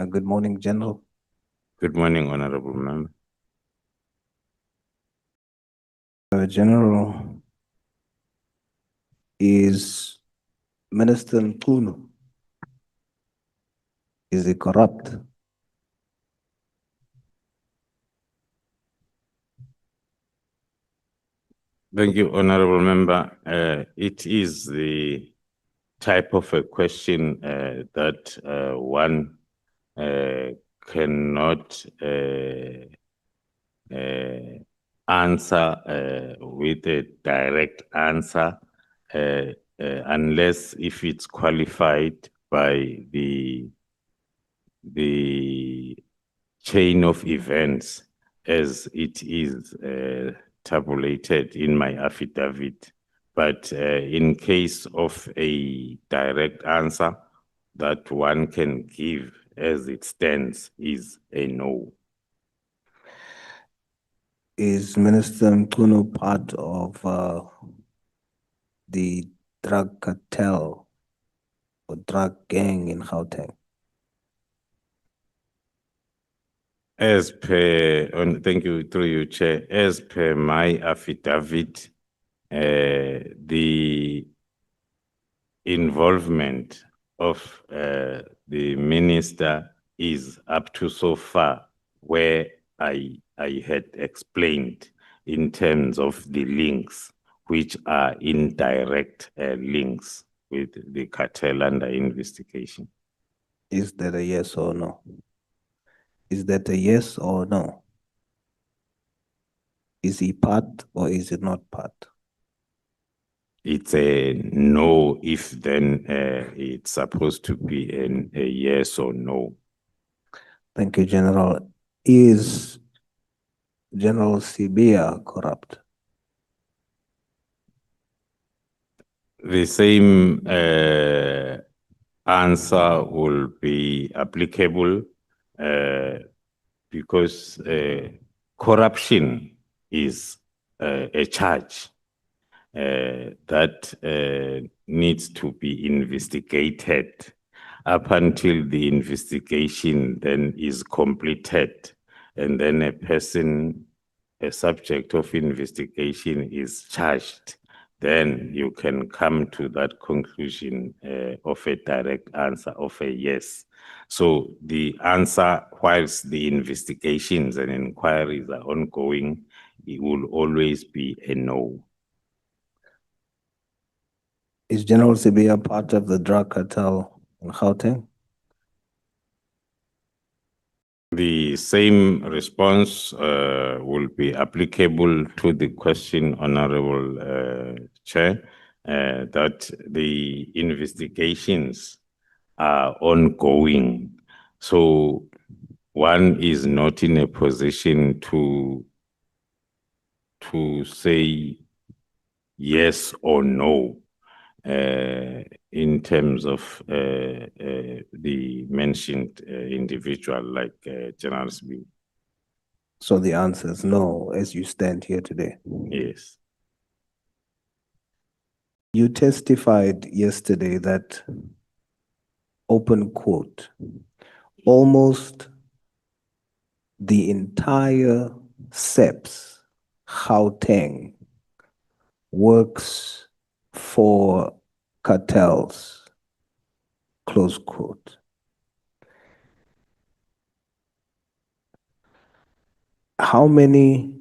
Good morning, General. Good morning, Honorable Member. General, is Minister Mchunu, is he corrupt? Thank you, Honorable Member. It is the type of a question that one cannot answer with a direct answer unless if it's qualified by the chain of events as it is tabulated in my affidavit. But in case of a direct answer that one can give as it stands is a no. Is Minister Mchunu part of the drug cartel or drug gang in Gauteng? As per, thank you, through you, Chair, as per my affidavit, the involvement of the minister is up to so far where I had explained in terms of the links, which are indirect links with the cartel under investigation. Is that a yes or no? Is that a yes or no? Is he part or is he not part? It's a no if then it's supposed to be a yes or no. Thank you, General. Is General Sibia corrupt? The same answer will be applicable because corruption is a charge that needs to be investigated up until the investigation then is completed, and then a person, a subject of investigation is charged. Then you can come to that conclusion of a direct answer of a yes. So the answer, whilst the investigations and inquiries are ongoing, it will always be a no. Is General Sibia part of the drug cartel in Gauteng? The same response will be applicable to the question, Honorable Chair, that the investigations are ongoing. So one is not in a position to say yes or no in terms of the mentioned individual like General Sibia. So the answer is no, as you stand here today. Yes. You testified yesterday that, open quote, almost the entire SAPS Gauteng works for cartels, close quote. How many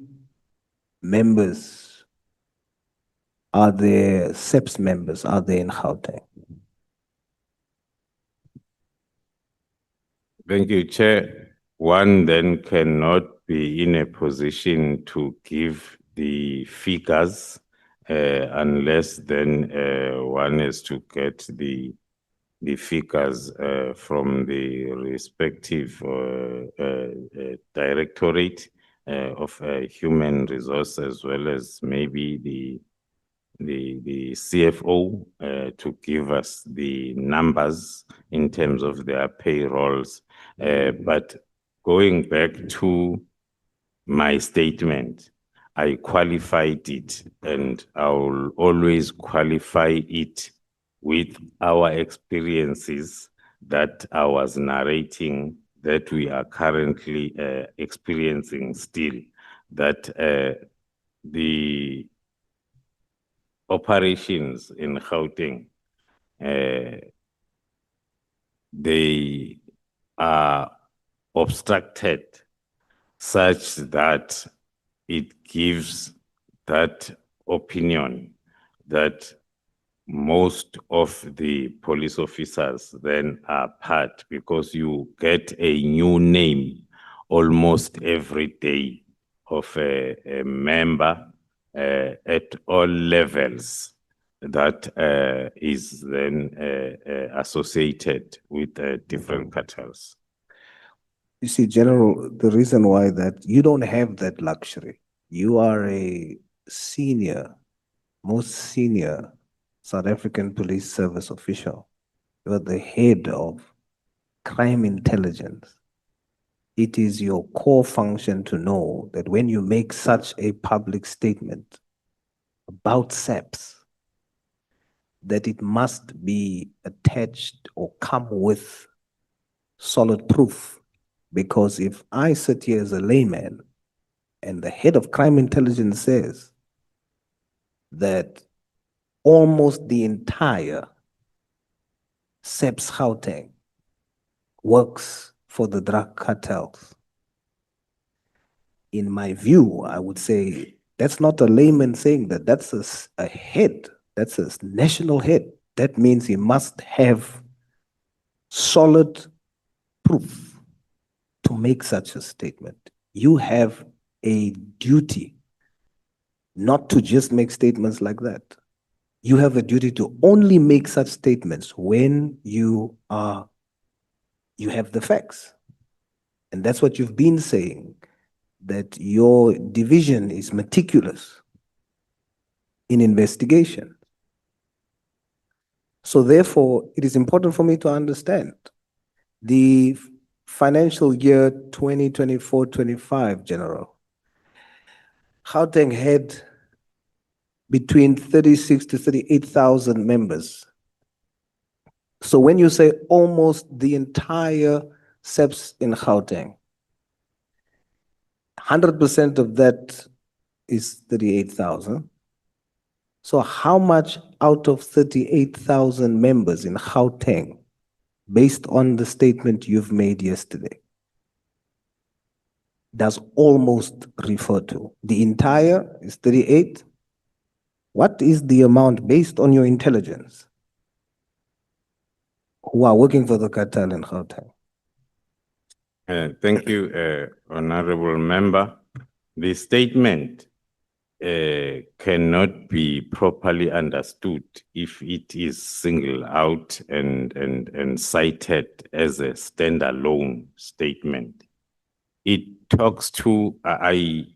members are there, SAPS members are there in Gauteng? Thank you, Chair. One then cannot be in a position to give the figures unless then one has to get the figures from the respective directorate of human resources, as well as maybe the CFO to give us the numbers in terms of their payrolls. But going back to my statement, I qualified it, and I will always qualify it with our experiences that I was narrating that we are currently experiencing still, that the operations in Gauteng, they are obstructed such that it gives that opinion that most of the police officers then are part, because you get a new name almost every day of a member at all levels that is then associated with different cartels. You see, General, the reason why that you don't have that luxury, you are a most senior South African Police Service official. You are the head of crime intelligence. It is your core function to know that when you make such a public statement about SAPS, that it must be attached or come with solid proof. Because if I sit here as a layman and the head of crime intelligence says that almost the entire SAPS Gauteng works for the drug cartels, in my view, I would say that's not a layman saying that. That's a head. That's a national head. That means he must have solid proof to make such a statement. You have a duty not to just make statements like that. You have a duty to only make such statements when you have the facts. And that's what you've been saying, that your division is meticulous in investigation. So therefore, it is important for me to understand the financial year 2024-25, General. Gauteng had between 36 to 38,000 members. So when you say almost the entire SAPS in Gauteng, 100% of that is 38,000. So how much out of 38,000 members in Gauteng, based on the statement you've made yesterday, does almost refer to? The entire is 38. What is the amount based on your intelligence who are working for the cartel in Gauteng? Thank you, Honorable Member. The statement cannot be properly understood if it is singled out and cited as a standalone statement. It talks to, I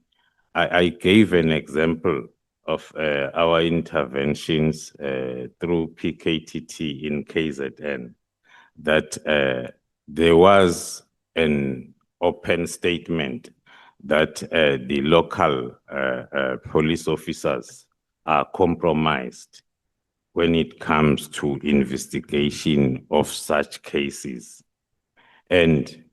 gave an example of our interventions through PKTT in KZN, that there was an open statement that the local police officers are compromised when it comes to investigation of such cases. And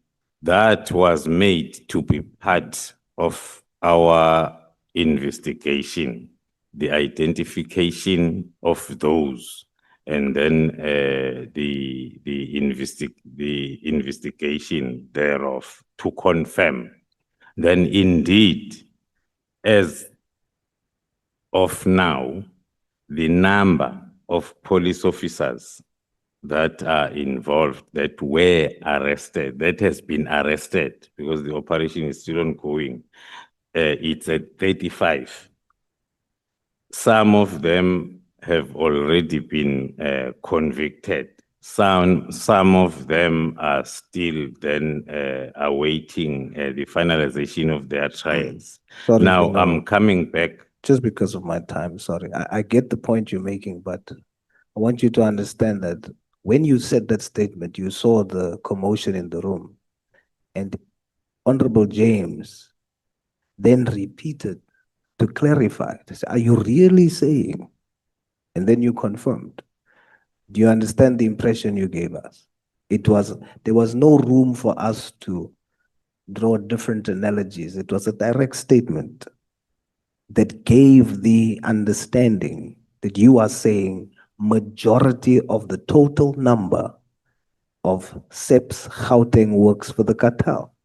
that was made to be part of our investigation, the identification of those, and then the investigation thereof to confirm. Then indeed, as of now, the number of police officers that are involved, that were arrested, that has been arrested, because the operation is still ongoing, it's at 35. Some of them have already been convicted. Some of them are still then awaiting the finalization of their trials. Sorry, Now, General. I'm coming back. Just because of my time, sorry. I get the point you're making, but I want you to understand that when you said that statement, you saw the commotion in the room. And Honorable James then repeated to clarify. To say, are you really saying? And then you confirmed. Do you understand the impression you gave us? There was no room for us to draw different analogies. It was a direct statement that gave the understanding that you are saying majority of the total number of SAPS Gauteng works for the cartel.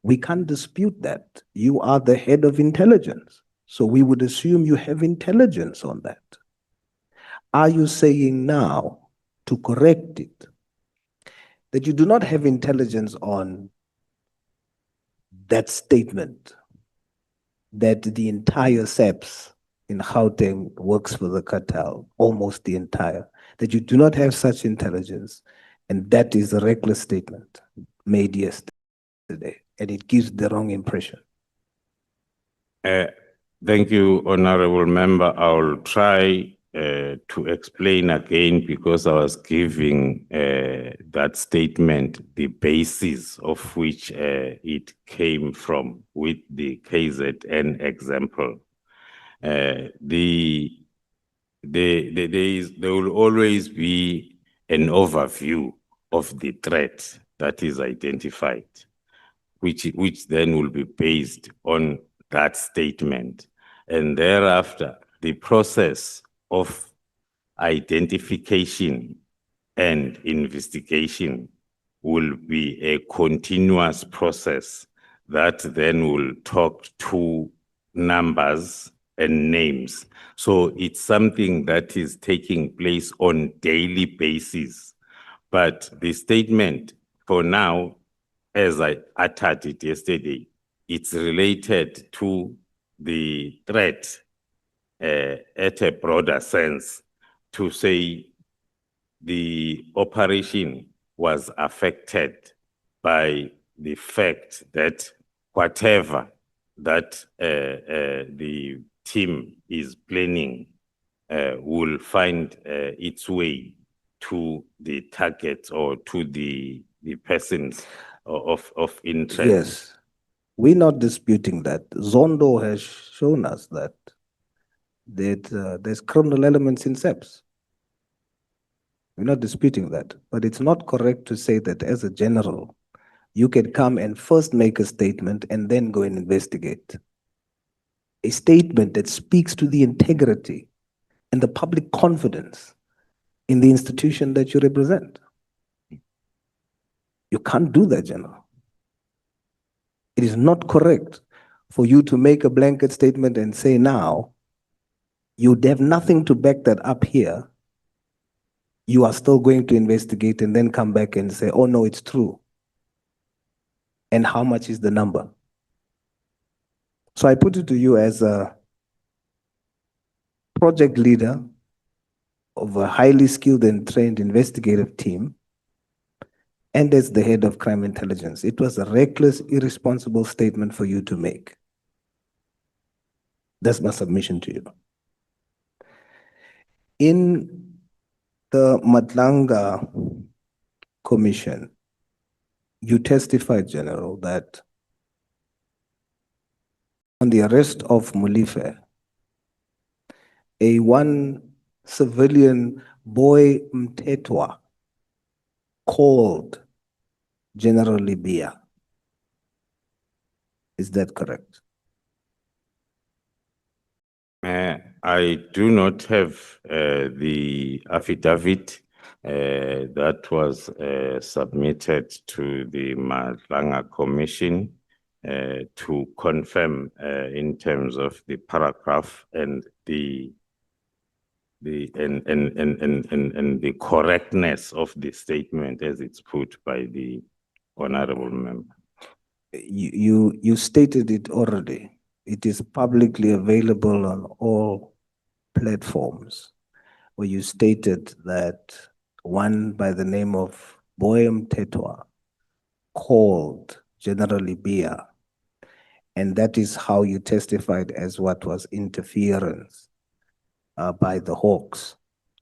We can't dispute that. You are the head of intelligence. So we would assume you have intelligence on that. Are you saying now, to correct it, that you do not have intelligence on that statement, that the entire SAPS in Gauteng works for the cartel, almost the entire, that you do not have such intelligence, and that is a reckless statement made yesterday, and it gives the wrong impression? Thank you, Honorable Member. I'll try to explain again, because I was giving that statement the basis of which it came from with the KZN example. There will always be an overview of the threat that is identified, which then will be based on that statement. And thereafter, the process of identification and investigation will be a continuous process that then will talk to numbers and names. So it's something that is taking place on daily basis. But the statement for now, as I uttered it yesterday, it's related to the threat at a broader sense, to say the operation was affected by the fact that whatever that the team is planning will find its way to the target or to the persons of interest. Yes, we're not disputing that. Zondo has shown us that there's criminal elements in SAPS. We're not disputing that, but it's not correct to say that as a general, you can come and first make a statement and then go and investigate. A statement that speaks to the integrity and the public confidence in the institution that you represent. You can't do that, General. It is not correct for you to make a blanket statement and say now, you'd have nothing to back that up here. You are still going to investigate and then come back and say, oh no, it's true. And how much is the number? So I put it to you as a project leader of a highly skilled and trained investigative team, and as the head of crime intelligence, it was a reckless, irresponsible statement for you to make. That's my submission to you. In the Matlala Commission, you testified, General, that on the arrest of Mulife, one civilian boy Mtetwa called General Libya. Is that correct? I do not have the affidavit that was submitted to the Matlala Commission to confirm in terms of the paragraph and the correctness of the statement as it's put by the honorable member. You stated it already. It is publicly available on all platforms, where you stated that one by the name of Boyam Tetwa called General Libya, and that is how you testified as what was interference by the Hawks.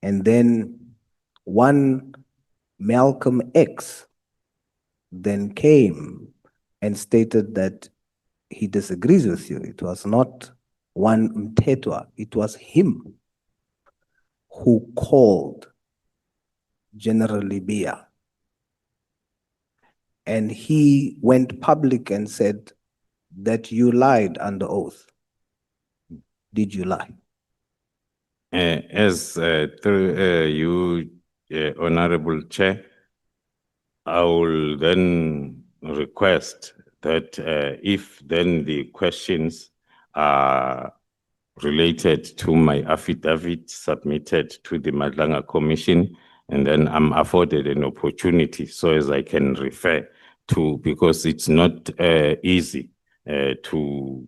And then one Malcolm X then came and stated that he disagrees with you. It was not one Mtetwa, it was him who called General Libya. and he went public and said that you lied under oath. Did you lie? Through you, Honorable Chair, I will then request that if then the questions are related to my affidavit submitted to the Matlala Commission, and then I'm afforded an opportunity so as I can refer to, because it's not easy to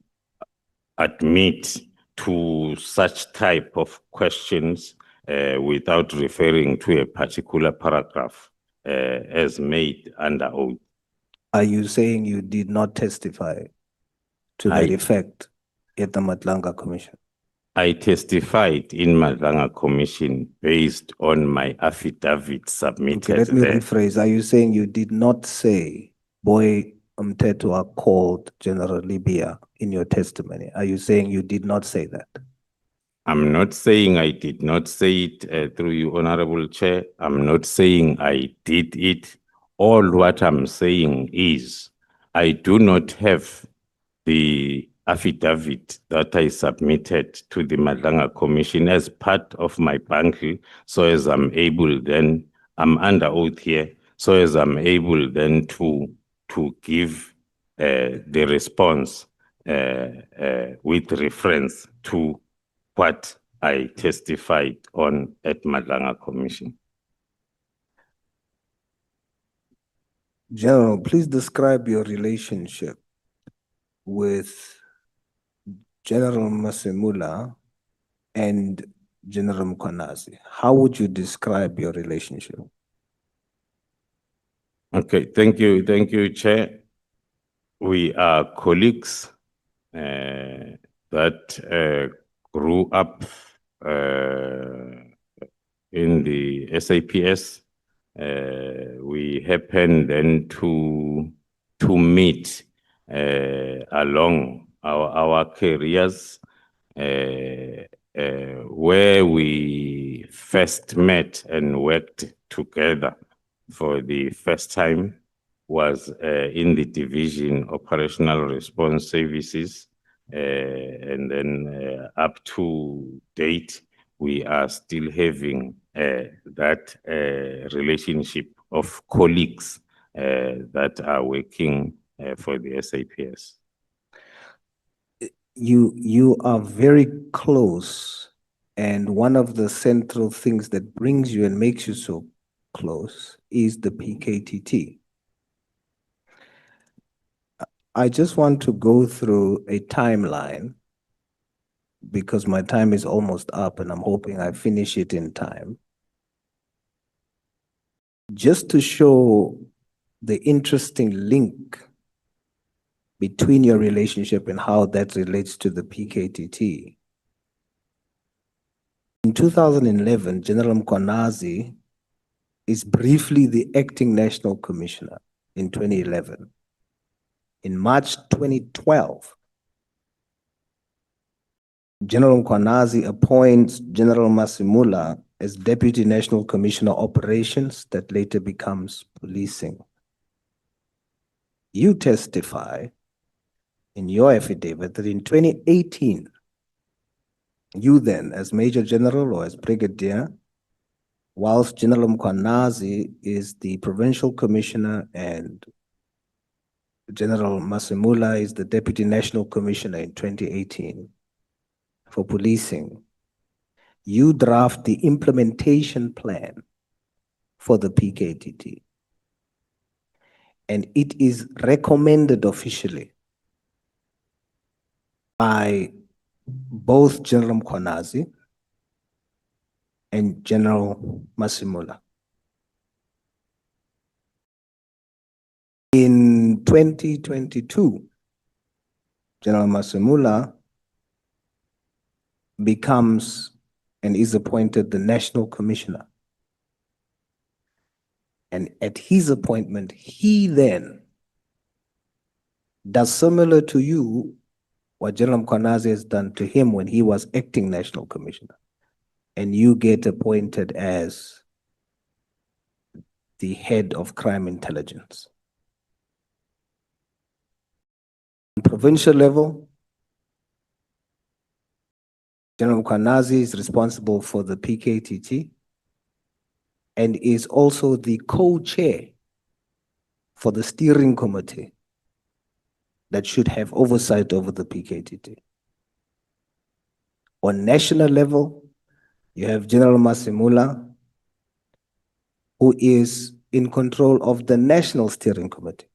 admit to such type of questions without referring to a particular paragraph as made under oath. Are you saying you did not testify to that effect at the Matlala Commission? I testified in Matlala Commission based on my affidavit submitted. Okay, let me rephrase. Are you saying you did not say Boy Mtetwa called General Libya in your testimony? Are you saying you did not say that? I'm not saying I did not say it through you, Honorable Chair. I'm not saying I did it. All what I'm saying is I do not have the affidavit that I submitted to the Matlala Commission as part of my bundle, so as I'm able then, I'm under oath here, so as I'm able then to give the response with reference to what I testified on at Matlala Commission. General, please describe your relationship with General Masemula and General Mkhwanazi. How would you describe your relationship? Okay, thank you, Chair. We are colleagues that grew up in the SAPS. We happened then to meet along our careers, where we first met and worked together for the first time was in the Division Operational Response Services. And then up to date, we are still having that relationship of colleagues that are working for the SAPS. You are very close, and one of the central things that brings you and makes you so close is the PKTT. I just want to go through a timeline because my time is almost up and I'm hoping I finish it in time. Just to show the interesting link between your relationship and how that relates to the PKTT. In 2011, General Mkhwanazi is briefly the acting national commissioner in 2011. In March 2012, General Mkhwanazi appoints General Masemula as Deputy National Commissioner Operations, that later becomes policing. You testify in your affidavit that in 2018, you then, as Major General or as Brigadier, whilst General Mkhwanazi is the Provincial Commissioner and General Masemula is the Deputy National Commissioner in 2018 for policing, you draft the implementation plan for the PKTT. And it is recommended officially by both General Mkhwanazi and General Masemula. In 2022, General Masemula becomes and is appointed the National Commissioner. And at his appointment, he then does similar to you what General Mkhwanazi has done to him when he was acting National Commissioner. And you get appointed as the head of crime intelligence. Provincial level, General Mkhwanazi is responsible for the PKTT and is also the co-chair for the steering committee that should have oversight over the PKTT. On national level, you have General Masimula, who is in control of the National Steering Committee.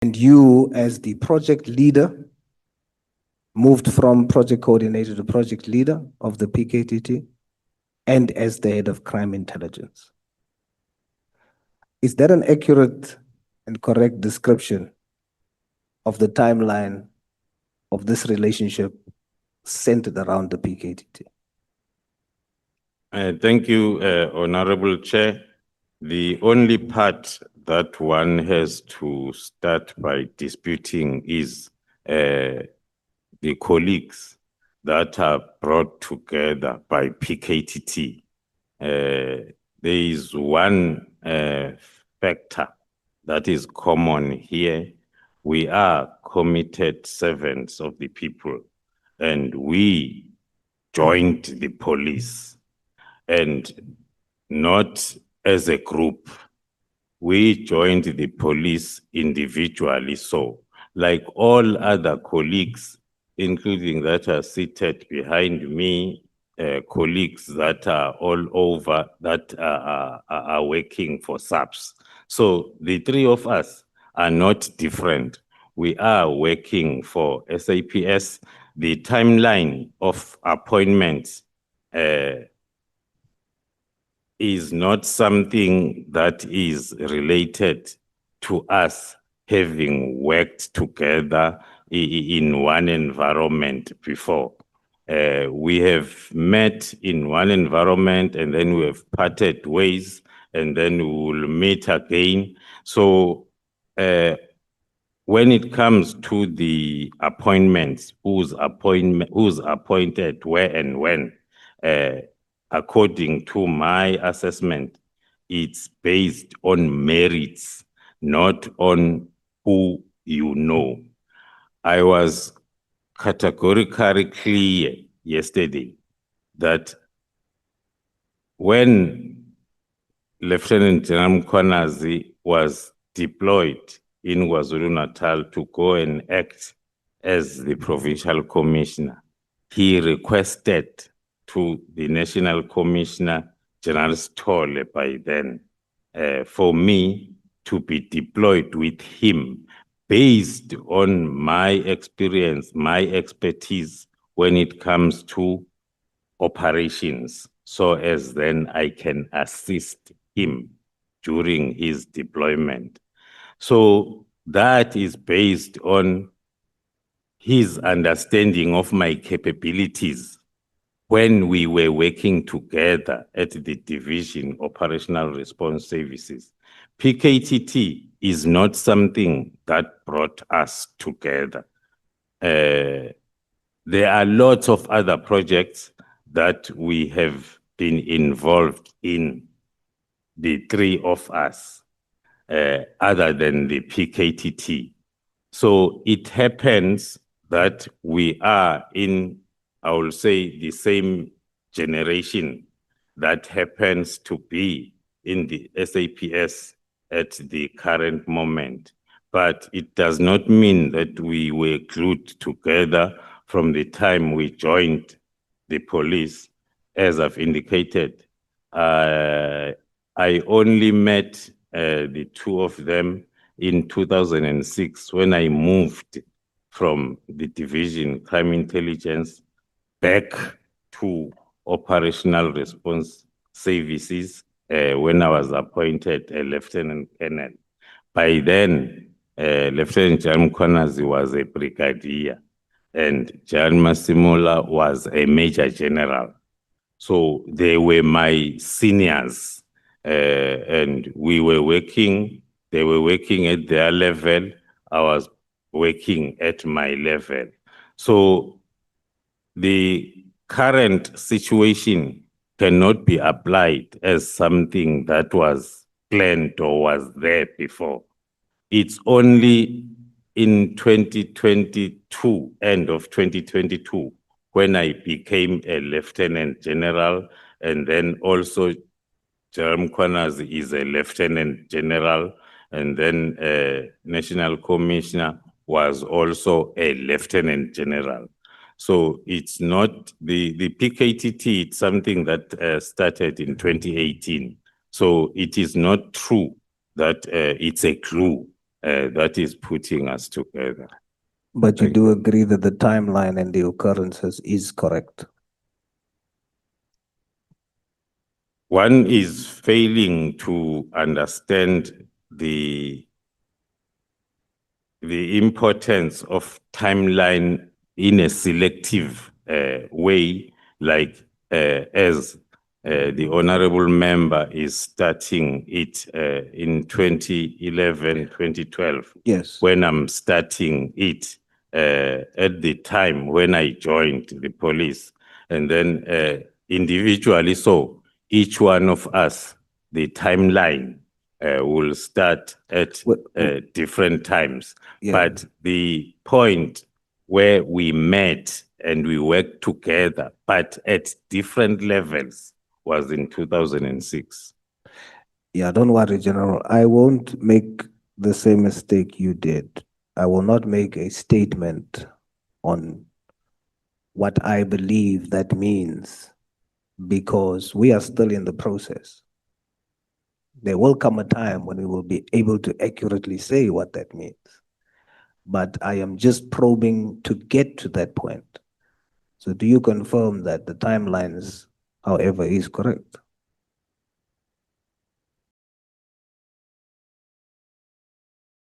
And you, as the project leader, moved from project coordinator to project leader of the PKTT, and as the head of crime intelligence. Is that an accurate and correct description of the timeline of this relationship centered around the PKTT? Thank you, Honorable Chair. The only part that one has to start by disputing is the colleagues that are brought together by PKTT. There is one factor that is common here. We are committed servants of the people, and we joined the police, and not as a group. We joined the police individually. So, like all other colleagues, including that are seated behind me, colleagues that are all over, that are working for SAPS. So the three of us are not different. We are working for SAPS. The timeline of appointments is not something that is related to us having worked together in one environment before. We have met in one environment, and then we have parted ways, and then we will meet again. So when it comes to the appointments, who's appointed where and when, according to my assessment, it's based on merits, not on who you know. I was categorically clear yesterday that when Lieutenant General Mkhwanazi was deployed in KwaZulu-Natal to go and act as the provincial commissioner, he requested to the National Commissioner, General Stolle, by then, for me to be deployed with him based on my experience, my expertise when it comes to operations, so as then I can assist him during his deployment. So that is based on his understanding of my capabilities when we were working together at the Division Operational Response Services. PKTT is not something that brought us together. There are lots of other projects that we have been involved in, the three of us, other than the PKTT. So it happens that we are in, I will say, the same generation that happens to be in the SAPS at the current moment. But it does not mean that we were glued together from the time we joined the police. As I've indicated, I only met the two of them in 2006 when I moved from the division crime intelligence back to operational response services when I was appointed a lieutenant colonel. By then, Lieutenant Gen Mkhwanazi was a brigadier and Jan Masimula was a major general. So they were my seniors and we were working, they were working at their level, I was working at my level. So the current situation cannot be applied as something that was planned or was there before. it's only in 2022, end of 2022, when I became a Lieutenant General, and then also Jerome Kwanas is a Lieutenant General, and then National Commissioner was also a Lieutenant General. So it's not the PKTT, it's something that started in 2018. So it is not true that it's a clue that is putting us together. But you do agree that the timeline and the occurrences is correct? One is failing to understand the importance of timeline in a selective way, like as the honorable member is starting it in 2011, 2012. Yes. When I'm starting it at the time when I joined the police, and then individually, so each one of us, the timeline will start at different times. Yeah. But the point where we met and we worked together, but at different levels, was in 2006. Yeah, don't worry, General. I won't make the same mistake you did. I will not make a statement on what I believe that means, because we are still in the process. There will come a time when we will be able to accurately say what that means. But I am just probing to get to that point. So do you confirm that the timelines, however, is correct?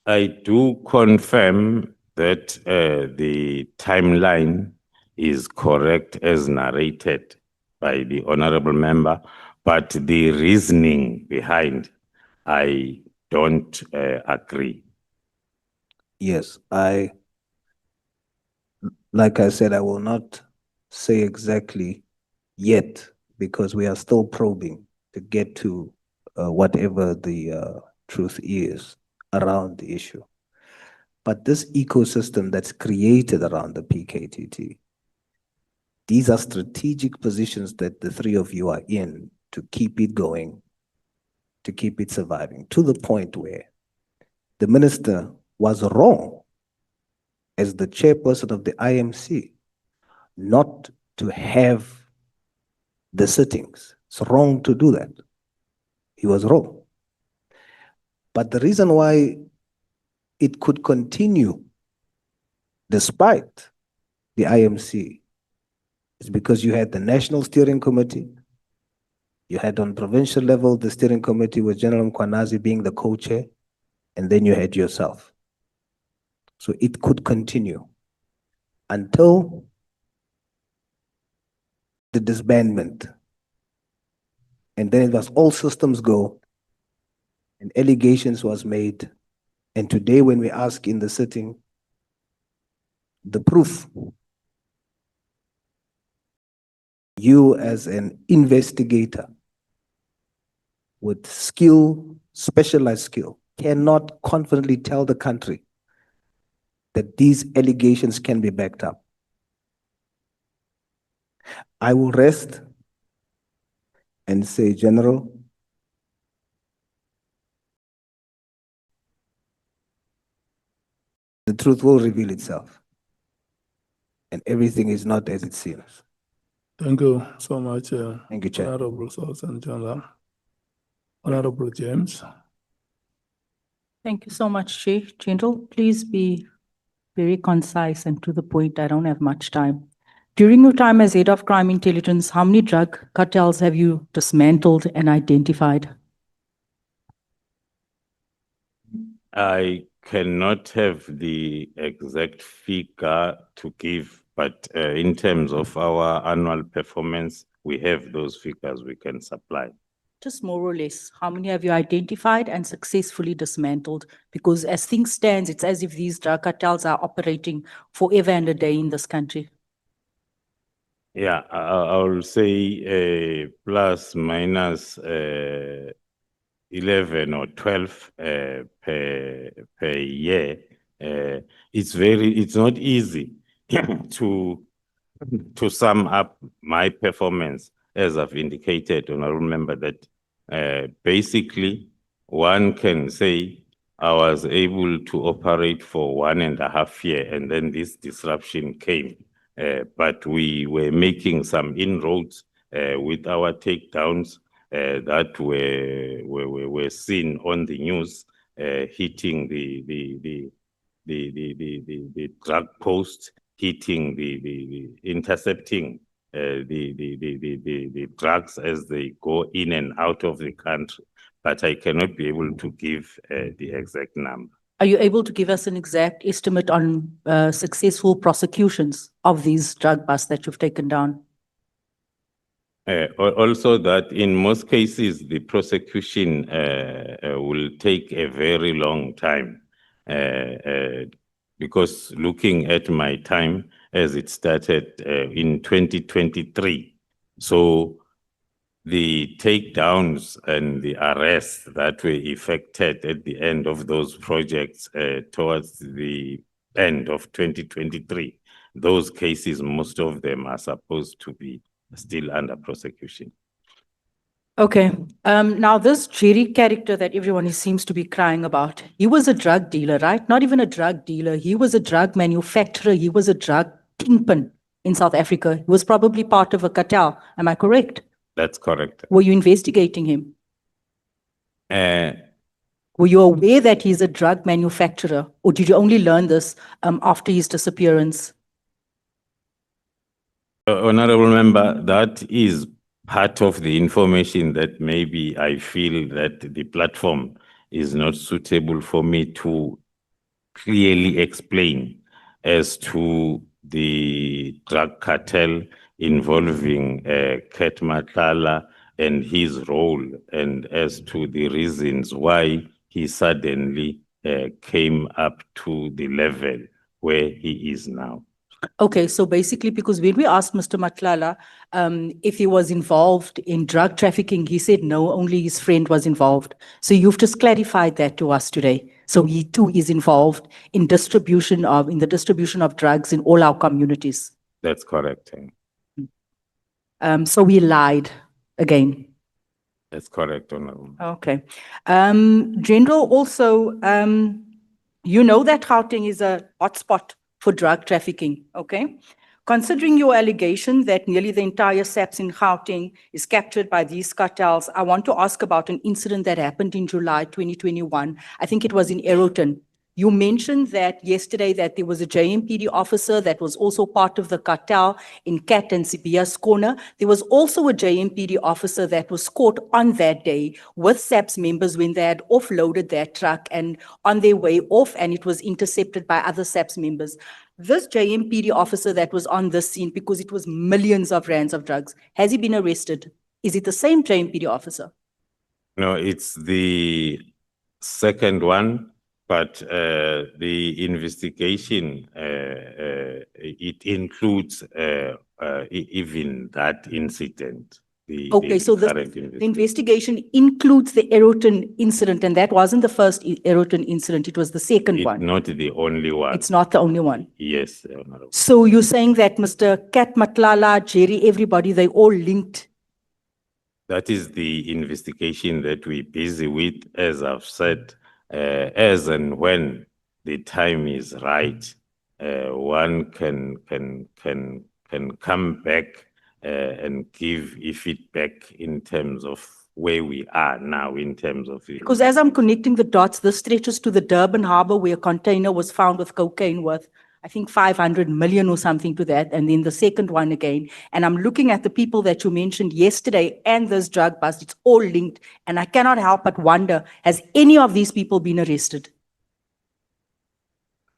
I do confirm that the timeline is correct as narrated by the honorable member, but the reasoning behind, I don't agree. Yes, like I said, I will not say exactly yet, because we are still probing to get to whatever the truth is around the issue. But this ecosystem that's created around the PKTT, these are strategic positions that the three of you are in to keep it going, to keep it surviving, to the point where the minister was wrong as the chairperson of the IMC not to have the sittings. It's wrong to do that. He was wrong. But the reason why it could continue despite the IMC is because you had the National Steering Committee, you had on provincial level the steering committee with General Mkwanazi being the co-chair, and then you had yourself. So it could continue until the disbandment. And then it was all systems go, and allegations was made. And today when we ask in the sitting, the proof, you as an investigator with skill, specialized skill, cannot confidently tell the country that these allegations can be backed up. I will rest and say, General, the truth will reveal itself, and everything is not as it seems. Thank you so much, Thank you, Chair. Honorable Sauls and General. Honorable James. Thank you so much, Chair. General, please be very concise and to the point. I don't have much time. During your time as Head of Crime Intelligence, how many drug cartels have you dismantled and identified? I cannot have the exact figure to give, but in terms of our annual performance, we have those figures we can supply. Just more or less, how many have you identified and successfully dismantled? Because as things stand, it's as if these drug cartels are operating forever and a day in this country. Yeah, I will say plus minus 11 or 12 per year, it's not easy to sum up my performance, as I've indicated, and I remember that basically one can say I was able to operate for 1.5 years, and then this disruption came. But we were making some inroads with our takedowns that were seen on the news, hitting the drug post, hitting the intercepting the drugs as they go in and out of the country. But I cannot be able to give the exact number. Are you able to give us an exact estimate on successful prosecutions of these drug busts that you've taken down? Also that in most cases, the prosecution will take a very long time because looking at my time as it started in 2023. So the takedowns and the arrests that were effected at the end of those projects towards the end of 2023, those cases, most of them are supposed to be still under prosecution. Okay. Now this Jerry character that everyone seems to be crying about, he was a drug dealer, right? Not even a drug dealer. He was a drug manufacturer. He was a drug kingpin in South Africa. He was probably part of a cartel. Am I correct? That's correct. Were you investigating him? Were you aware that he's a drug manufacturer, or did you only learn this after his disappearance? Honorable Member, that is part of the information that maybe I feel that the platform is not suitable for me to clearly explain as to the drug cartel involving Ket Matlala and his role, and as to the reasons why he suddenly came up to the level where he is now. Okay, so basically, because when we asked Mr. Matlala if he was involved in drug trafficking, he said no, only his friend was involved. So you've just clarified that to us today. So he too is involved in the distribution of drugs in all our communities. That's correct. So we lied again. That's correct, Honorable. Okay. General, also, you know that Gauteng is a hotspot for drug trafficking, okay? Considering your allegation that nearly the entire SAPS in Gauteng is captured by these cartels, I want to ask about an incident that happened in July 2021. I think it was in Aeroton. You mentioned that yesterday that there was a JMPD officer that was also part of the cartel in Kat and Sibia's corner. There was also a JMPD officer that was caught on that day with SAPS members when they had offloaded their truck and on their way off, and it was intercepted by other SAPS members. This JMPD officer that was on this scene, because it was millions of rands of drugs, has he been arrested? Is it the same JMPD officer? No, it's the second one. But the investigation, it includes even that incident. Okay, so the investigation includes the Aeroton incident, and that wasn't the first Aeroton incident, it was the second one. Not the only one. It's not the only one. Yes, Honorable. So you're saying that Mr. Kat Matlala, Jerry, everybody, they all linked? That is the investigation that we're busy with, as I've said. As and when the time is right, one can come back and give a feedback in terms of where we are now in terms of... Because as I'm connecting the dots, this stretches to the Durban Harbour where a container was found with cocaine worth, I think 500 million or something to that, and then the second one again. And I'm looking at the people that you mentioned yesterday and this drug bust, it's all linked. And I cannot help but wonder, has any of these people been arrested?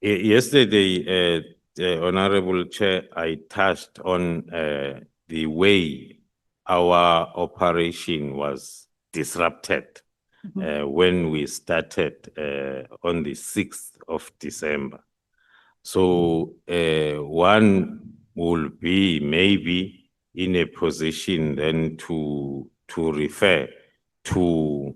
Yesterday, Honorable Chair, I touched on the way our operation was disrupted when we started on the 6th of December. So one will be maybe in a position then to refer to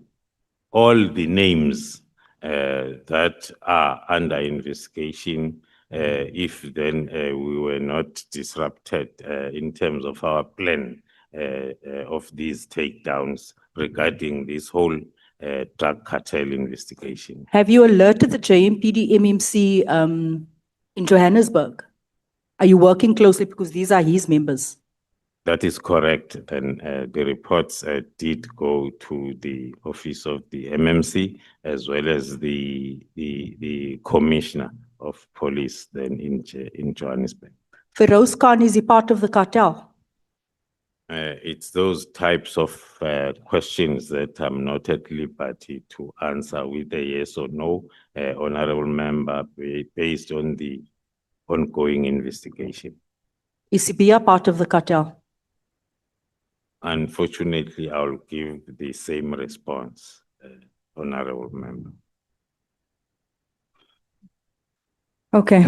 all the names that are under investigation, if then we were not disrupted in terms of our plan of these takedowns regarding this whole drug cartel investigation. Have you alerted the JMPD MMC in Johannesburg? Are you working closely because these are his members? That is correct. Then the reports did go to the office of the MMC as well as the commissioner of police then in Johannesburg. Feroz Khan, is he part of the cartel? It's those types of questions that I'm not at liberty to answer with a yes or no, honorable member, based on the ongoing investigation. Is he a part of the cartel? Unfortunately, I'll give the same response, honorable member. Okay.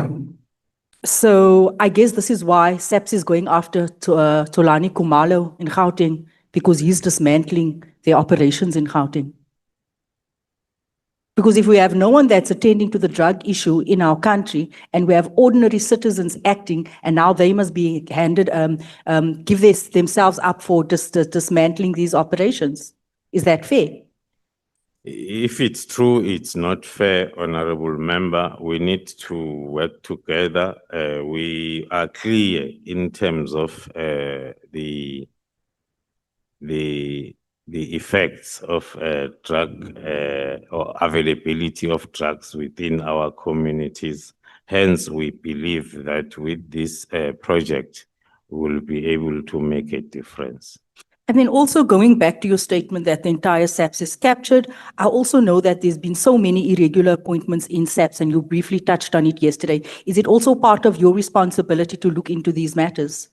So I guess this is why SAPS is going after Tolani Khumalo in Gauteng, because he's dismantling their operations in Gauteng. Because if we have no one that's attending to the drug issue in our country, and we have ordinary citizens acting, and now they must be handed, give themselves up for dismantling these operations. Is that fair? If it's true, it's not fair, honorable member. We need to work together. We are clear in terms of the effects of drug or availability of drugs within our communities. Hence, we believe that with this project, we'll be able to make a difference. And then also going back to your statement that the entire SAPS is captured, I also know that there's been so many irregular appointments in SAPS, and you briefly touched on it yesterday. Is it also part of your responsibility to look into these matters?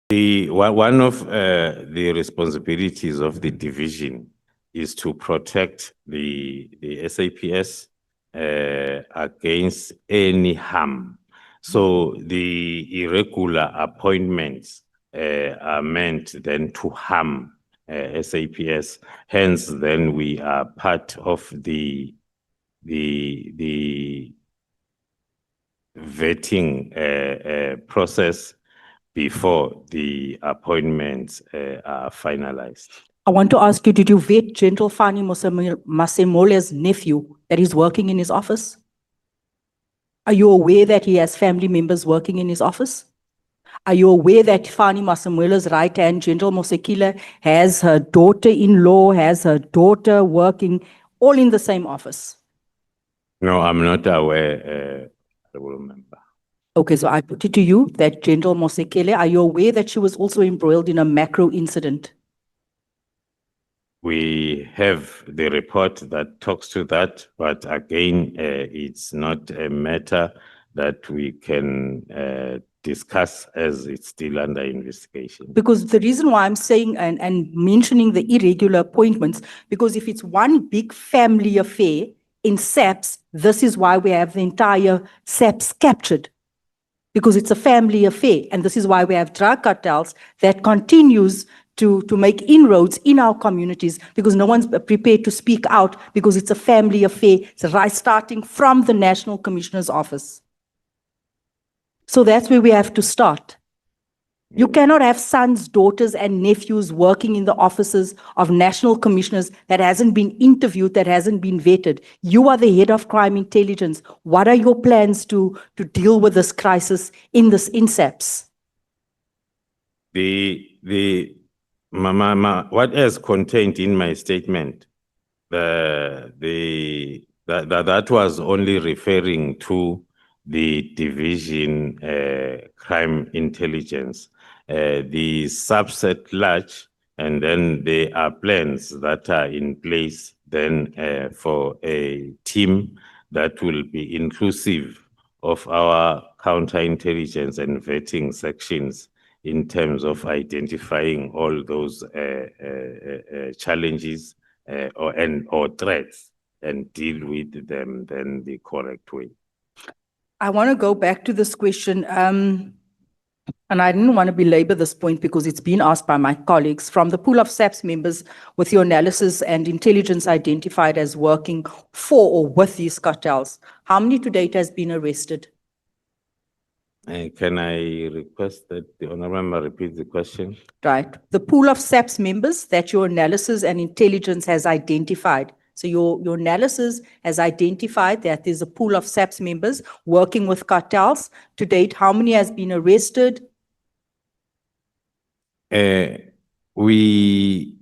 One of the responsibilities of the division is to protect the SAPS against any harm. So the irregular appointments are meant then to harm SAPS. Hence, then we are part of the vetting process before the appointments are finalized. I want to ask you, did you vet General Fani Masemole's nephew that is working in his office? Are you aware that he has family members working in his office? Are you aware that Fani Masemole's right-hand, General Mosekile, has her daughter-in-law, has her daughter working all in the same office? No, I'm not aware, honorable member. Okay, so I put it to you that General Mosekile, are you aware that she was also embroiled in a macro incident? We have the report that talks to that, but again, it's not a matter that we can discuss as it's still under investigation. Because the reason why I'm saying and mentioning the irregular appointments, because if it's one big family affair in SAPS, this is why we have the entire SAPS captured. Because it's a family affair, and this is why we have drug cartels that continues to make inroads in our communities, because no one's prepared to speak out, because it's a family affair. It's right starting from the National Commissioner's office. So that's where we have to start. You cannot have sons, daughters, and nephews working in the offices of national commissioners that hasn't been interviewed, that hasn't been vetted. You are the head of crime intelligence. What are your plans to deal with this crisis in SAPS? What is contained in my statement, that was only referring to the division crime intelligence, the subset large, and then there are plans that are in place then for a team that will be inclusive of our counterintelligence and vetting sections in terms of identifying all those challenges or threats and deal with them then the correct way. I want to go back to this question. and I didn't want to belabor this point because it's been asked by my colleagues, from the pool of SAPS members with your analysis and intelligence identified as working for or with these cartels, how many to date has been arrested? Can I request that the honourable member repeat the question? Right. The pool of SAPS members that your analysis and intelligence has identified. So your analysis has identified that there's a pool of SAPS members working with cartels. To date, how many has been arrested? We,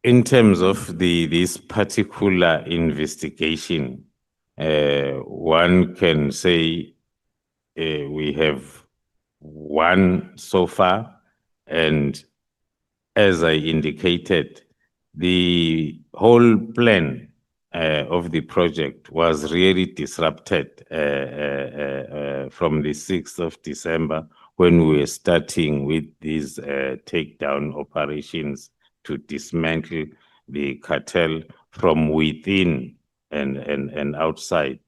in terms of this particular investigation, one can say we have one so far, and as I indicated, the whole plan of the project was really disrupted from the 6th of December when we were starting with these takedown operations to dismantle the cartel from within and outside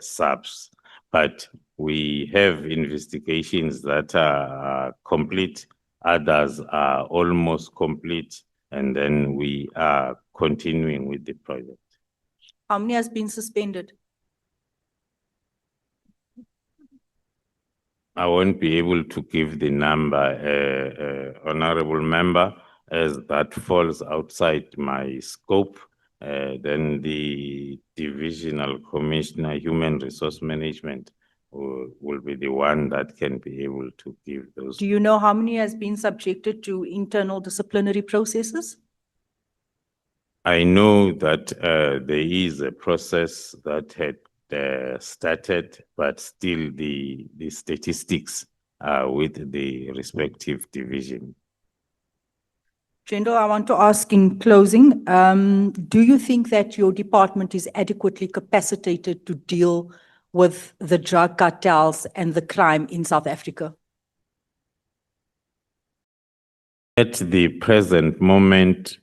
SAPS. But we have investigations that are complete, others are almost complete, and then we are continuing with the project. How many has been suspended? I won't be able to give the number, honorable member, as that falls outside my scope. Then the Divisional Commissioner, Human Resource Management, will be the one that can be able to give those. Do you know how many has been subjected to internal disciplinary processes? I know that there is a process that had started, but still the statistics are with the respective division. General, I want to ask in closing, do you think that your department is adequately capacitated to deal with the drug cartels and the crime in South Africa? At the present moment,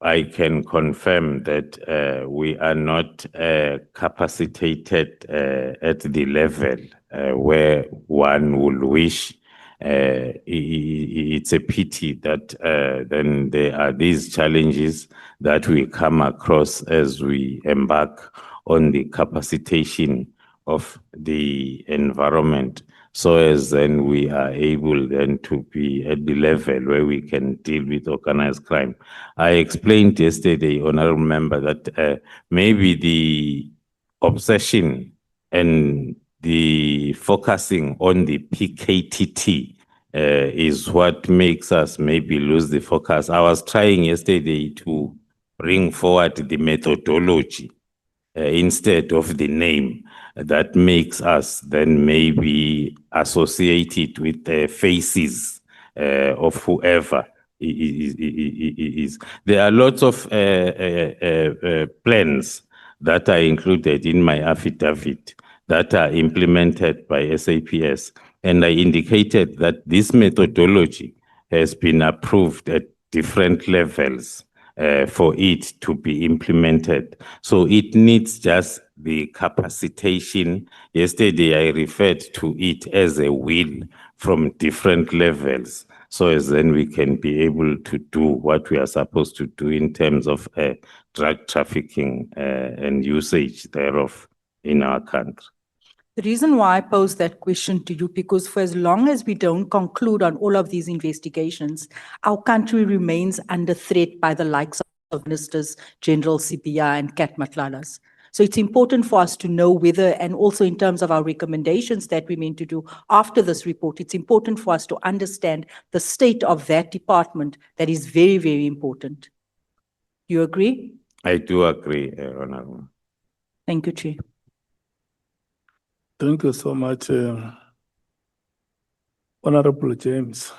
I can confirm that we are not capacitated at the level where one would wish. It's a pity that then there are these challenges that we come across as we embark on the capacitation of the environment, so as then we are able then to be at the level where we can deal with organized crime. I explained yesterday, honorable member, that maybe the obsession and the focusing on the PKTT is what makes us maybe lose the focus. I was trying yesterday to bring forward the methodology instead of the name that makes us then maybe associate it with the faces of whoever is. There are lots of plans that are included in my affidavit that are implemented by SAPS, and I indicated that this methodology has been approved at different levels for it to be implemented. So it needs just the capacitation. Yesterday, I referred to it as a will from different levels, so as then we can be able to do what we are supposed to do in terms of drug trafficking and usage thereof in our country. The reason why I pose that question to you, because for as long as we don't conclude on all of these investigations, our country remains under threat by the likes of Ministers General Sibia and Kat Matlalas. So it's important for us to know whether, and also in terms of our recommendations that we mean to do after this report, it's important for us to understand the state of that department. That is very, very important. You agree? I do agree, Honorable. Thank you, Chair. Thank you so much, Honorable James.